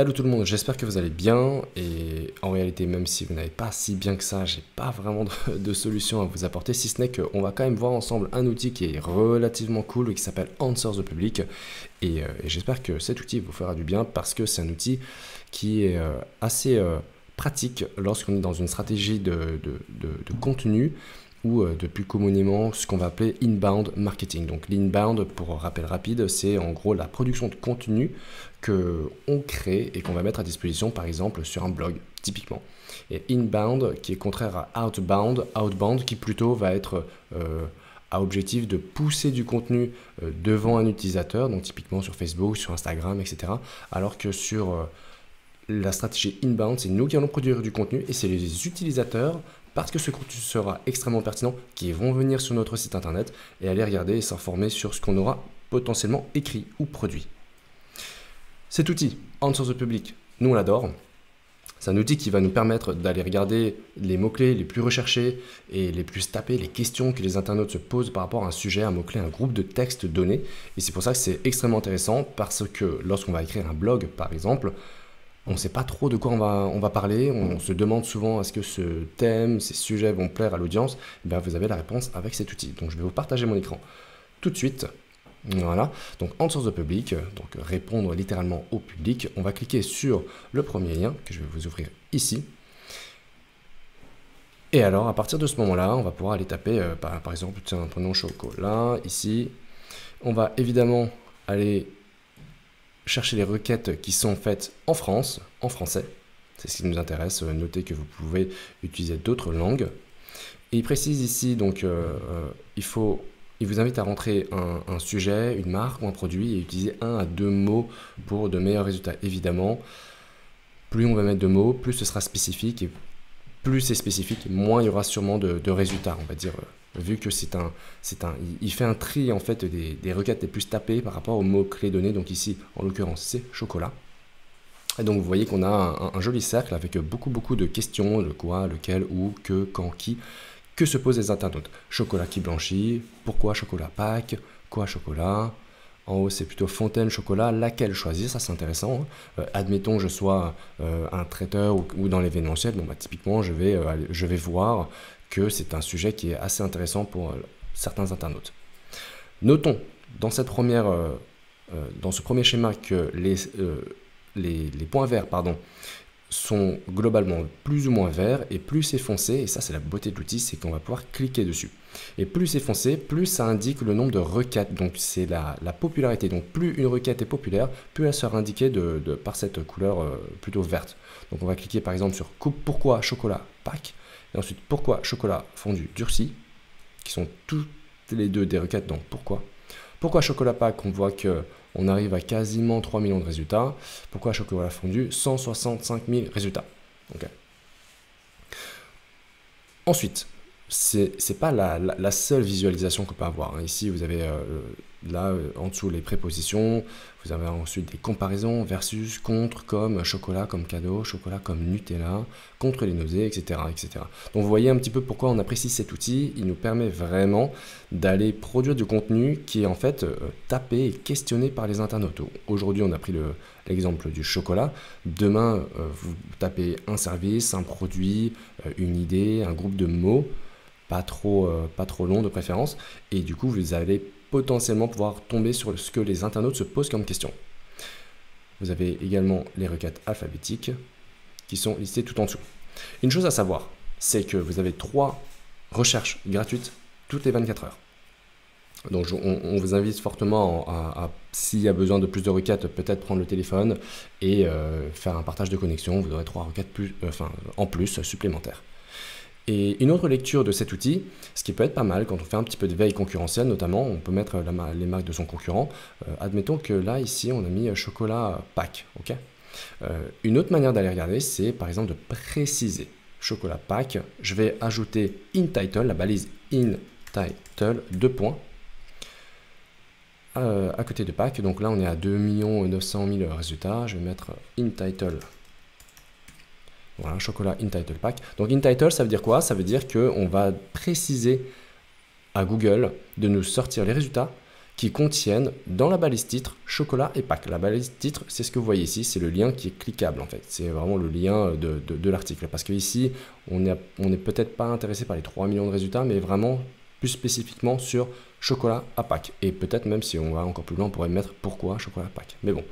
Hello tout le monde, j'espère que vous allez bien et en réalité même si vous n'allez pas si bien que ça, j'ai pas vraiment de solution à vous apporter si ce n'est qu'on va quand même voir ensemble un outil qui est relativement cool qui s'appelle Answer the Public et j'espère que cet outil vous fera du bien parce que c'est un outil qui est assez pratique lorsqu'on est dans une stratégie de contenu ou de plus communément ce qu'on va appeler inbound marketing. Donc l'inbound, pour rappel rapide, c'est en gros la production de contenu qu'on crée et qu'on va mettre à disposition par exemple sur un blog typiquement. Et inbound qui est contraire à outbound qui plutôt va être à objectif de pousser du contenu devant un utilisateur, donc typiquement sur Facebook, sur Instagram, etc. Alors que sur la stratégie inbound, c'est nous qui allons produire du contenu et c'est les utilisateurs, parce que ce contenu sera extrêmement pertinent, qui vont venir sur notre site internet et aller regarder et s'informer sur ce qu'on aura potentiellement écrit ou produit. Cet outil, Answer the Public, nous on l'adore. C'est un outil qui va nous permettre d'aller regarder les mots-clés les plus recherchés et les plus tapés, les questions que les internautes se posent par rapport à un sujet, un mot-clé, un groupe de textes donné. Et c'est pour ça que c'est extrêmement intéressant parce que lorsqu'on va écrire un blog par exemple, on ne sait pas trop de quoi on va parler, on se demande souvent est-ce que ce thème, ces sujets vont plaire à l'audience. Vous avez la réponse avec cet outil. Donc je vais vous partager mon écran tout de suite. Voilà, donc Answer the Public, donc répondre littéralement au public. On va cliquer sur le premier lien que je vais vous ouvrir ici. Et alors à partir de ce moment-là, on va pouvoir aller taper par exemple, tiens, prenons chocolat ici. On va évidemment aller chercher les requêtes qui sont faites en France, en français. C'est ce qui nous intéresse. Notez que vous pouvez utiliser d'autres langues. Et il précise ici, donc, il vous invite à rentrer un sujet, une marque ou un produit et utiliser 1 à 2 mots pour de meilleurs résultats. Évidemment, plus on va mettre de mots, plus ce sera spécifique et plus c'est spécifique, moins il y aura sûrement de résultats, on va dire. Vu que il fait un tri en fait des requêtes les plus tapées par rapport aux mots-clés donnés. Donc ici, en l'occurrence, c'est chocolat. Et donc vous voyez qu'on a un joli cercle avec beaucoup de questions, le quoi, lequel, où, que, quand, qui, que se posent les internautes. Chocolat qui blanchit, pourquoi chocolat Pâques, quoi chocolat. En haut, c'est plutôt fontaine chocolat, laquelle choisir, ça c'est intéressant. Admettons que je sois un traiteur ou dans l'événementiel, bon, typiquement je vais voir que c'est un sujet qui est assez intéressant pour certains internautes. Notons dans ce premier schéma que les points verts sont globalement plus ou moins verts et plus c'est foncé, et ça c'est la beauté de l'outil, c'est qu'on va pouvoir cliquer dessus. Et plus c'est foncé, plus ça indique le nombre de requêtes, donc c'est la popularité. Donc plus une requête est populaire, plus elle sera indiquée par cette couleur plutôt verte. Donc on va cliquer par exemple sur pourquoi chocolat Pâques, et ensuite pourquoi chocolat fondu durci, qui sont toutes les deux des requêtes, donc pourquoi chocolat Pâques, on voit qu'on arrive à quasiment 3 millions de résultats. Pourquoi chocolat fondu, 165 000 résultats. Okay. Ensuite, c'est pas la seule visualisation qu'on peut avoir. Ici, vous avez en dessous les prépositions, vous avez ensuite des comparaisons versus, contre, comme, chocolat comme cadeau, chocolat comme Nutella, contre les nausées, etc., etc. Donc vous voyez un petit peu pourquoi on apprécie cet outil. Il nous permet vraiment d'aller produire du contenu qui est en fait tapé et questionné par les internautes. Aujourd'hui, on a pris l'exemple du chocolat. Demain, vous tapez un service, un produit, une idée, un groupe de mots, pas trop long de préférence, et du coup, vous allez potentiellement pouvoir tomber sur ce que les internautes se posent comme question. Vous avez également les requêtes alphabétiques qui sont listées tout en dessous. Une chose à savoir, c'est que vous avez 3 recherches gratuites toutes les 24 heures. Donc on vous invite fortement à s'il y a besoin de plus de requêtes, peut-être prendre le téléphone et faire un partage de connexion. Vous aurez 3 requêtes en plus supplémentaires. Et une autre lecture de cet outil, ce qui peut être pas mal quand on fait un petit peu de veille concurrentielle, notamment, on peut mettre les marques de son concurrent. Admettons que là, ici, on a mis chocolat Pâques. Okay, une autre manière d'aller regarder, c'est par exemple de préciser chocolat Pâques. Je vais ajouter in title, la balise in title, 2 points, à côté de Pâques. Donc là, on est à 2 900 000 résultats. Je vais mettre in title. Voilà, chocolat in title Pâques. Donc in title, ça veut dire quoi? Ça veut dire qu'on va préciser à Google de nous sortir les résultats qui contiennent dans la balise titre chocolat et Pâques. La balise titre, c'est ce que vous voyez ici, c'est le lien qui est cliquable en fait. C'est vraiment le lien de l'article. Parce que ici, on n'est peut-être pas intéressé par les 3 millions de résultats, mais vraiment plus spécifiquement sur chocolat à Pâques. Et peut-être même si on va encore plus loin, on pourrait mettre pourquoi chocolat à Pâques. Mais bon,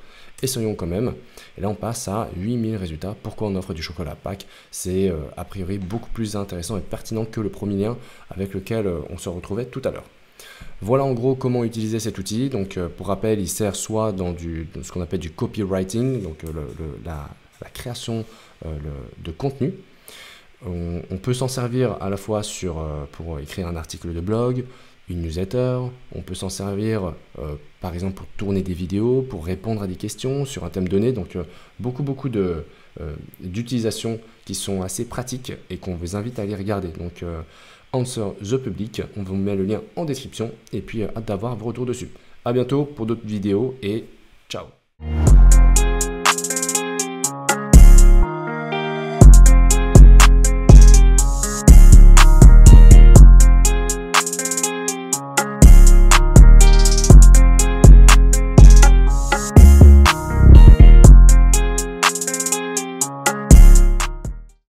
essayons quand même. Et là, on passe à 8000 résultats. Pourquoi on offre du chocolat à Pâques? C'est a priori beaucoup plus intéressant et pertinent que le premier lien avec lequel on se retrouvait tout à l'heure. Voilà en gros comment utiliser cet outil. Donc pour rappel, il sert soit dans ce qu'on appelle du copywriting, donc la création de contenu. On peut s'en servir à la fois pour écrire un article de blog, une newsletter, on peut s'en servir par exemple pour tourner des vidéos, pour répondre à des questions sur un thème donné. Donc beaucoup d'utilisations qui sont assez pratiques et qu'on vous invite à aller regarder. Donc Answer the Public, on vous met le lien en description et puis hâte d'avoir vos retours dessus. A bientôt pour d'autres vidéos et ciao.